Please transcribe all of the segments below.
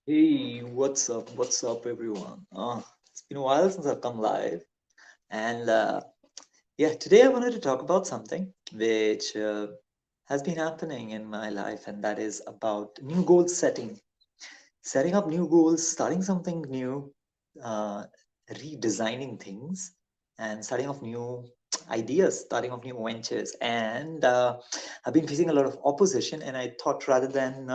Hey, what's up? What's up, everyone? It's been a while since I've come live, and yeah, today I wanted to talk about something which has been happening in my life, and that is about new goal setting, setting up new goals, starting something new, uh, redesigning things, and starting off new ideas, starting off new ventures. And I've been facing a lot of opposition, and I thought rather than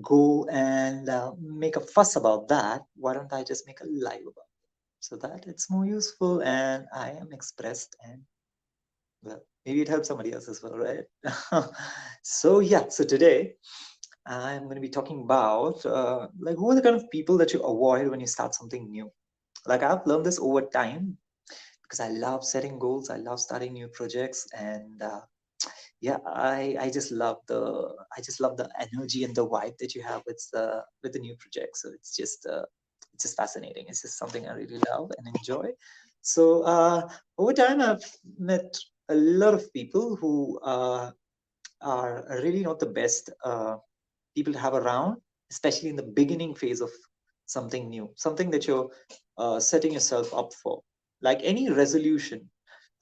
go and make a fuss about that, why don't I just make a live about it so that it's more useful and I am expressed and well, maybe it helps somebody else as well, right? So yeah, so today I'm going to be talking about like who are the kind of people that you avoid when you start something new. Like I've learned this over time because I love setting goals, I love starting new projects, and yeah, I just love the energy and the vibe that you have with the new project. So it's just fascinating. It's just something I really love and enjoy. So over time I've met a lot of people who are really not the best people to have around, especially in the beginning phase of something new, something that you're setting yourself up for, like any resolution.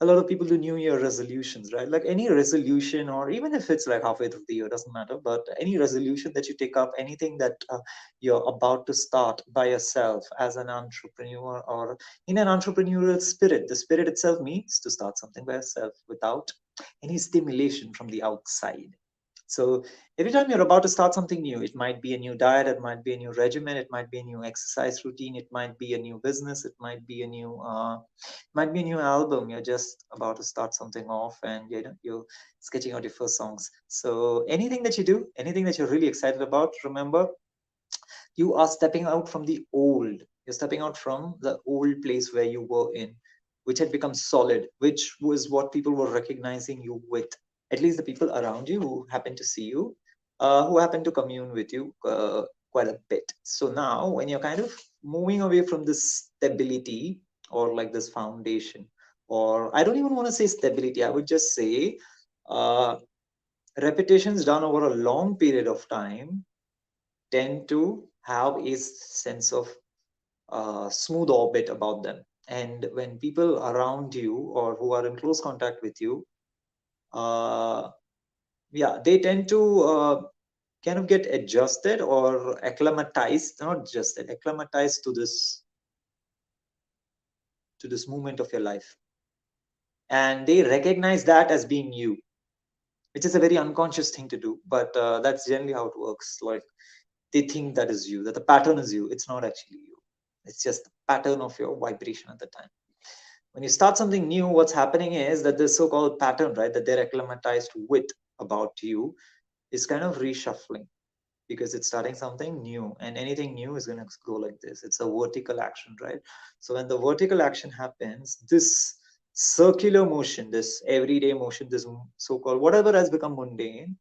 A lot of people do new year resolutions, right? Like any resolution, or even if it's like halfway through the year, doesn't matter, but any resolution that you take up, anything that you're about to start by yourself as an entrepreneur or in an entrepreneurial spirit. The spirit itself means to start something by yourself without any stimulation from the outside. So every time you're about to start something new, it might be a new diet, it might be a new regimen, it might be a new exercise routine, it might be a new business, it might be a new album. You're just about to start something off, and you're sketching out your first songs. So anything that you do, anything that you're really excited about, remember you are stepping out from the old. You're stepping out from the old place where you were in, which had become solid, which was what people were recognizing you with. At least the people around you who happen to see you, who happen to commune with you quite a bit. So now, when you're kind of moving away from this stability or like this foundation, or I don't even want to say stability, I would just say uh, repetitions done over a long period of time tend to have a sense of smooth orbit about them. And when people around you or who are in close contact with you, uh, yeah, they tend to kind of get adjusted or acclimatized, not just acclimatized to this moment of your life, and they recognize that as being you, which is a very unconscious thing to do, but that's generally how it works. Like they think that is you, that the pattern is you. It's not actually you. It's just the pattern of your vibration at the time. When you start something new, what's happening is that this so-called pattern, right, that they're acclimatized with about you is kind of reshuffling because it's starting something new, and anything new is going to go like this. It's a vertical action, right? So when the vertical action happens, this circular motion, this everyday motion, this so-called whatever has become mundane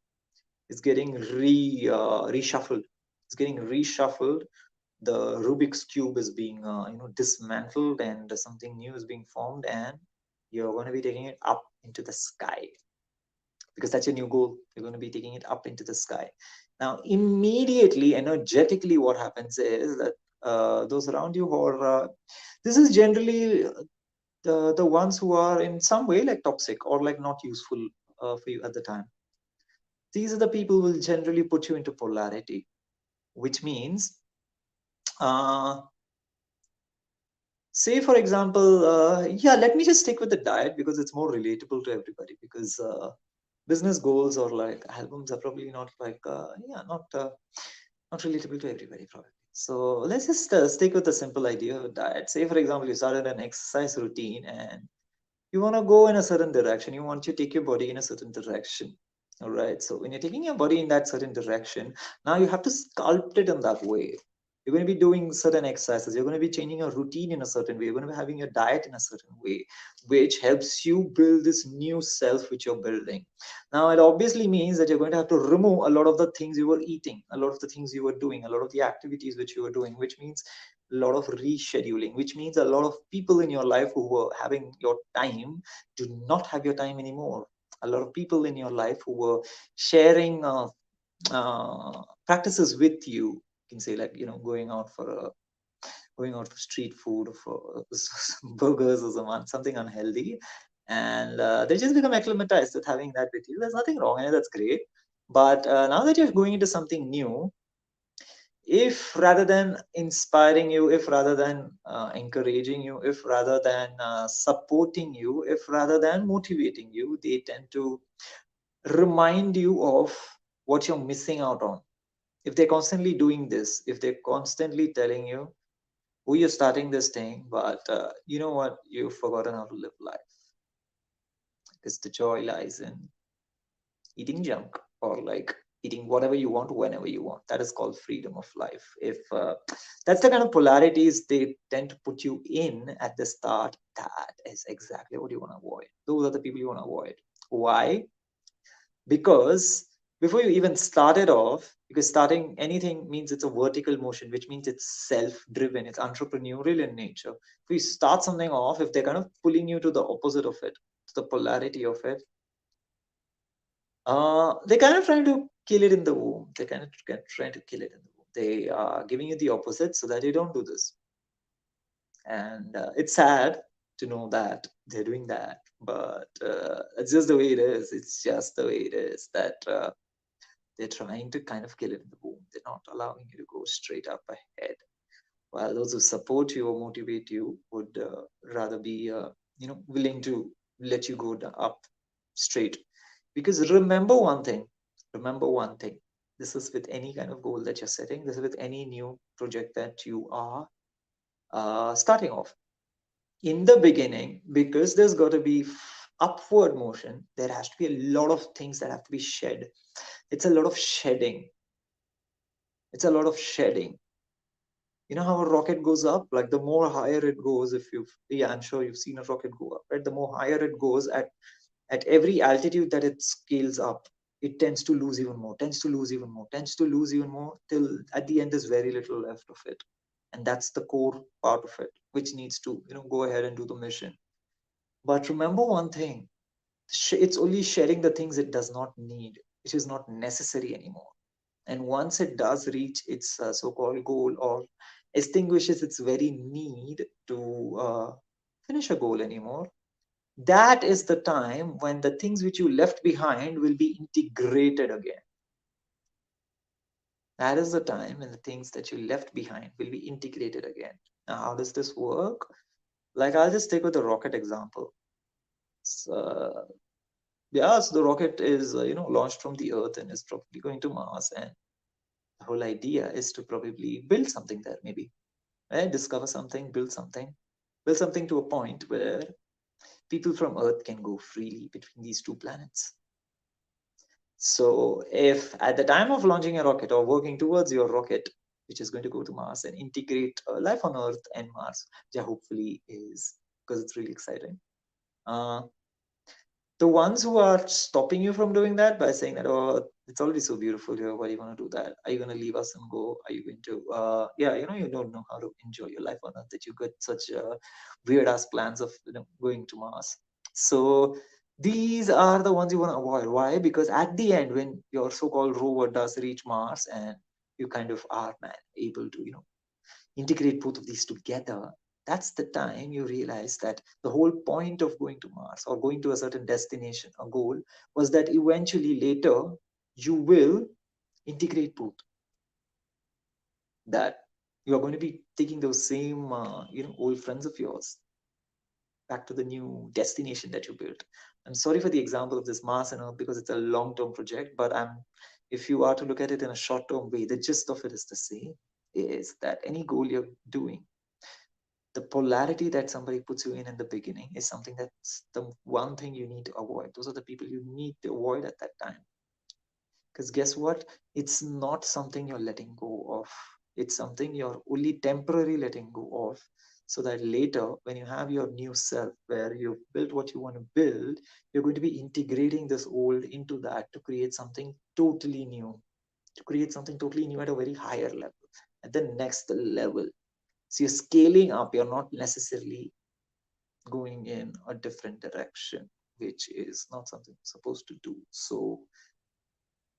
is getting reshuffled. It's getting reshuffled. The Rubik's cube is being dismantled, and something new is being formed, and you're going to be taking it up into the sky because that's your new goal. You're going to be taking it up into the sky. Now, immediately, energetically, what happens is that those around you, or this is generally the ones who are in some way like toxic or like not useful for you at the time. These are the people who will generally put you into polarity, which means uh, say for example, yeah, let me just stick with the diet because it's more relatable to everybody, because business goals or like albums are probably not like not relatable to everybody probably. So let's just stick with the simple idea of diet. Say for example, you started an exercise routine and you want to go in a certain direction, you want to take your body in a certain direction. All right, so when you're taking your body in that certain direction, now you have to sculpt it in that way. You're going to be doing certain exercises, you're going to be changing your routine in a certain way, you're going to be having your diet in a certain way, which helps you build this new self which you're building. Now it obviously means that you're going to have to remove a lot of the things you were eating, a lot of the things you were doing, a lot of the activities which you were doing, which means a lot of rescheduling, which means a lot of people in your life who were having your time do not have your time anymore. A lot of people in your life who were sharing practices with you can say, like, going out for street food or for burgers or something unhealthy, and they just become acclimatized with having that with you. There's nothing wrong, and that's great. But now that you're going into something new, if rather than inspiring you, if rather than encouraging you, if rather than supporting you, if rather than motivating you, they tend to remind you of what you're missing out on. If they're constantly doing this, if they're constantly telling you, oh, you're starting this thing, but you know what, you've forgotten how to live life, because the joy lies in eating junk, or like eating whatever you want whenever you want. That is called freedom of life. If that's the kind of polarities they tend to put you in at the start, that is exactly what you want to avoid. Those are the people you want to avoid. Why? Because before you even started off, because starting anything means it's a vertical motion, which means it's self-driven, it's entrepreneurial in nature. If you start something off, if they're kind of pulling you to the opposite of it, to the polarity of it, they're kind of trying to kill it in the womb. They're kind of trying to kill it in the womb. They are giving you the opposite so that you don't do this. And it's sad to know that they're doing that, but it's just the way it is. It's just the way it is, that they're trying to kind of kill it in the womb. They're not allowing you to go straight up ahead. While those who support you or motivate you would rather be, willing to let you go up straight. Because remember one thing. This is with any kind of goal that you're setting. This is with any new project that you are starting off. In the beginning, because there's got to be upward motion, there has to be a lot of things that have to be shed. It's a lot of shedding. It's a lot of shedding. You know how a rocket goes up? Like the more higher it goes, I'm sure you've seen a rocket go up, right? The more higher it goes, at every altitude that it scales up, it tends to lose even more, till at the end there's very little left of it. And that's the core part of it, which needs to, go ahead and do the mission. But remember one thing, it's only shedding the things it does not need, which is not necessary anymore. And once it does reach its so-called goal, or extinguishes its very need to finish a goal anymore, that is the time when the things which you left behind will be integrated again. That is the time when the things that you left behind will be integrated again. Now, how does this work? Like, I'll just take with the rocket example. So, so the rocket is, launched from the Earth and is probably going to Mars. And the whole idea is to probably build something there, maybe, right? Discover something, build something to a point where people from Earth can go freely between these two planets. So if at the time of launching a rocket or working towards your rocket, which is going to go to Mars and integrate life on Earth and Mars, yeah, hopefully is, because it's really exciting. The ones who are stopping you from doing that by saying that, oh, it's already so beautiful here, why do you want to do that? Are you going to leave us and go? Are you going to, you don't know how to enjoy your life on Earth, that you got such weird ass plans of going to Mars. So these are the ones you want to avoid. Why? Because at the end, when your so-called rover does reach Mars and you kind of are able to, integrate both of these together, that's the time you realize that the whole point of going to Mars or going to a certain destination, a goal, was that eventually later you will integrate both. That you are going to be taking those same, old friends of yours back to the new destination that you built. I'm sorry for the example of this Mars and Earth because it's a long-term project, but if you are to look at it in a short-term way, the gist of it is the same, is that any goal you're doing, the polarity that somebody puts you in the beginning is something that's the one thing you need to avoid. Those are the people you need to avoid at that time. Because guess what? It's not something you're letting go of. It's something you're only temporarily letting go of, so that later, when you have your new self, where you've built what you want to build, you're going to be integrating this old into that to create something totally new, at a very higher level, at the next level. So you're scaling up, you're not necessarily going in a different direction, which is not something you're supposed to do. So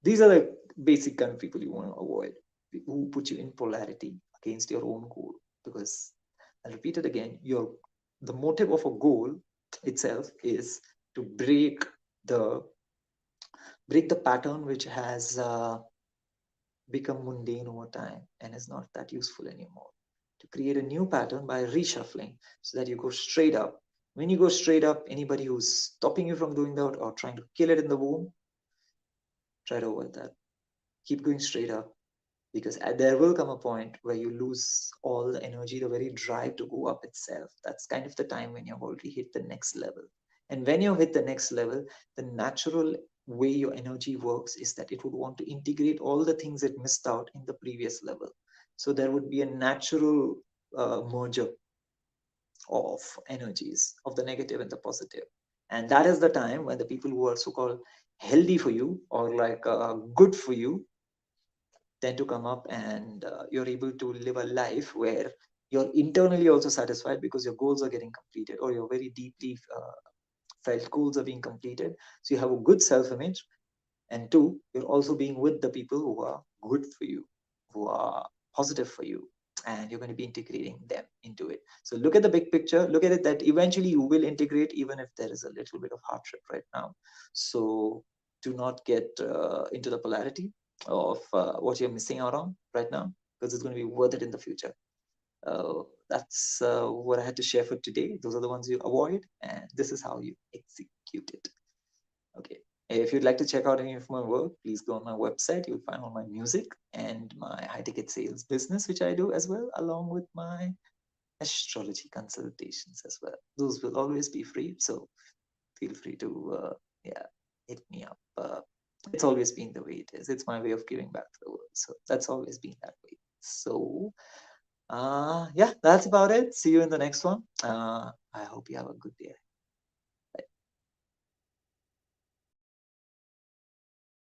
these are the basic kind of people you want to avoid. who put you in polarity against your own goal. Because I'll repeat it again, the motive of a goal itself is to the break the pattern which has become mundane over time and is not that useful anymore. To create a new pattern by reshuffling so that you go straight up. When you go straight up, anybody who's stopping you from doing that or trying to kill it in the womb, try to avoid that. Keep going straight up, because there will come a point where you lose all the energy, the very drive to go up itself. That's kind of the time when you've already hit the next level. And when you hit the next level, the natural way your energy works is that it would want to integrate all the things it missed out in the previous level. So there would be a natural merger of energies, of the negative and the positive. And that is the time when the people who are so-called healthy for you or like good for you tend to come up, and you're able to live a life where you're internally also satisfied because your goals are getting completed, or your very deeply felt goals are being completed. So you have a good self-image, and two, you're also being with the people who are good for you, who are positive for you, and you're going to be integrating them into it. So look at the big picture, look at it that eventually you will integrate, even if there is a little bit of hardship right now. So do not get into the polarity of what you're missing out on right now, because it's going to be worth it in the future. That's what I had to share for today. Those are the ones you avoid, and this is how you execute it. Okay. If you'd like to check out any of my work, please go on my website. You'll find all my music and my high ticket sales business, which I do as well, along with my astrology consultations as well. Those will always be free. So feel free to, hit me up. It's always been the way it is. It's my way of giving back to the world. So that's always been that way. So, yeah, that's about it. See you in the next one. I hope you have a good day.